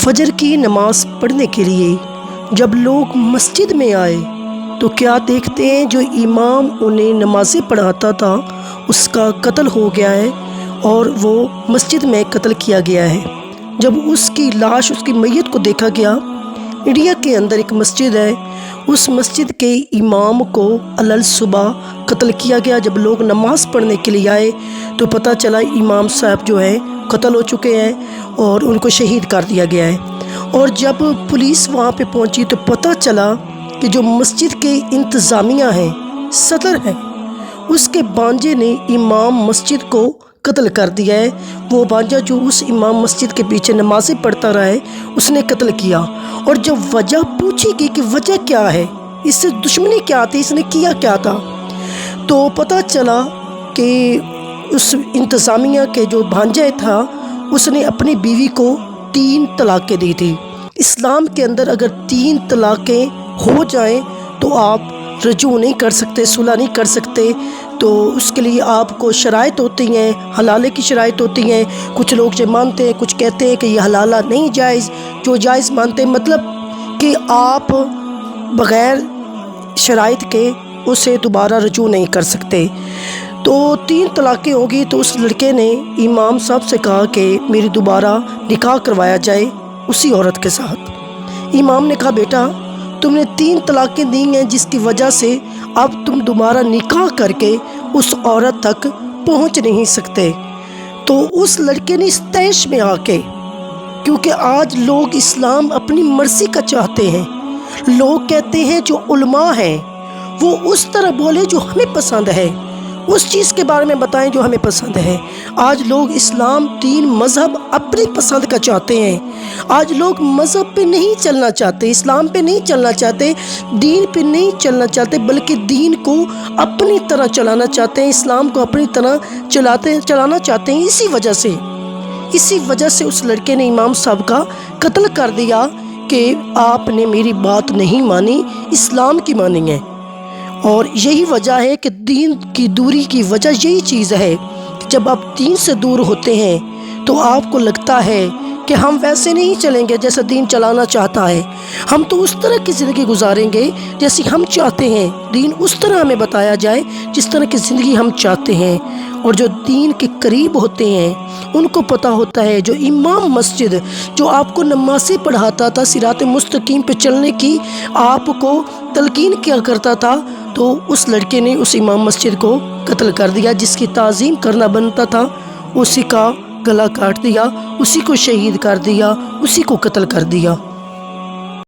फजर की नमाज पढ़ने के लिए जब लोग मस्जिद में आए तो क्या देखते हैं, जो इमाम उन्हें नमाज़ें पढ़ाता था उसका कत्ल हो गया है और वो मस्जिद में कत्ल किया गया है। जब उसकी लाश, उसकी मैयत को देखा गया, इंडिया के अंदर एक मस्जिद है, उस मस्जिद के इमाम को अलल सुबह कत्ल किया गया। जब लोग नमाज़ पढ़ने के लिए आए तो पता चला इमाम साहब जो है कत्ल हो चुके हैं और उनको शहीद कर दिया गया है। और जब पुलिस वहाँ पे पहुँची तो पता चला कि जो मस्जिद के इंतज़ामिया हैं, सदर हैं, उसके भांजे ने इमाम मस्जिद को कत्ल कर दिया है। वो भांजा जो उस इमाम मस्जिद के पीछे नमाज़ें पढ़ता रहा है, उसने कत्ल किया। और जब वजह पूछी गई कि वजह क्या है, इससे दुश्मनी क्या थी, इसने किया क्या था, तो पता चला कि उस इंतज़ामिया के जो भांजा था उसने अपनी बीवी को 3 तलाक़ें दी थी। इस्लाम के अंदर अगर 3 तलाक़ें हो जाएं तो आप रजू नहीं कर सकते, सुलह नहीं कर सकते। तो उसके लिए आपको शराइत होती हैं, हलाले की शराइत होती हैं। कुछ लोग जो मानते हैं, कुछ कहते हैं कि ये हलाला नहीं जायज़, जो जायज़ मानते हैं मतलब कि आप बग़ैर शराइत के उसे दोबारा रजू नहीं कर सकते। तो 3 तलाक़ें होगी तो उस लड़के ने इमाम साहब से कहा कि मेरी दोबारा निकाह करवाया जाए उसी औरत के साथ। इमाम ने कहा बेटा तुमने 3 तलाक़ें दी हैं जिसकी वजह से अब तुम दोबारा निकाह करके उस औरत तक पहुंच नहीं सकते। तो उस लड़के ने इस तैश में आके, क्योंकि आज लोग इस्लाम अपनी मर्ज़ी का चाहते हैं, लोग कहते हैं जो उलमा हैं वो उस तरह बोले जो हमें पसंद है, उस चीज़ के बारे में बताएं जो हमें पसंद है। आज लोग इस्लाम, दीन, मज़हब अपनी पसंद का चाहते हैं। आज लोग मज़हब पे नहीं चलना चाहते, इस्लाम पे नहीं चलना चाहते, दीन पे नहीं चलना चाहते, बल्कि दीन को अपनी तरह चलाना चाहते हैं, इस्लाम को अपनी तरह चलाना चाहते हैं। इसी वजह से उस लड़के ने इमाम साहब का कत्ल कर दिया कि आपने मेरी बात नहीं मानी, इस्लाम की मानी है। और यही वजह है कि दीन की दूरी की वजह यही चीज़ है कि जब आप दीन से दूर होते हैं तो आपको लगता है कि हम वैसे नहीं चलेंगे जैसा दीन चलाना चाहता है, हम तो उस तरह की ज़िंदगी गुजारेंगे जैसी हम चाहते हैं। दीन उस तरह हमें बताया जाए जिस तरह की ज़िंदगी हम चाहते हैं। और जो दीन के करीब होते हैं उनको पता होता है, जो इमाम मस्जिद जो आपको नमाज़ें पढ़ाता था, सिरात मुस्तकीम पे चलने की आपको तलकीन किया करता था, तो उस लड़के ने उस इमाम मस्जिद को कत्ल कर दिया। जिसकी ताज़ीम करना बनता था उसी का गला काट दिया, उसी को शहीद कर दिया, उसी को कत्ल कर दिया।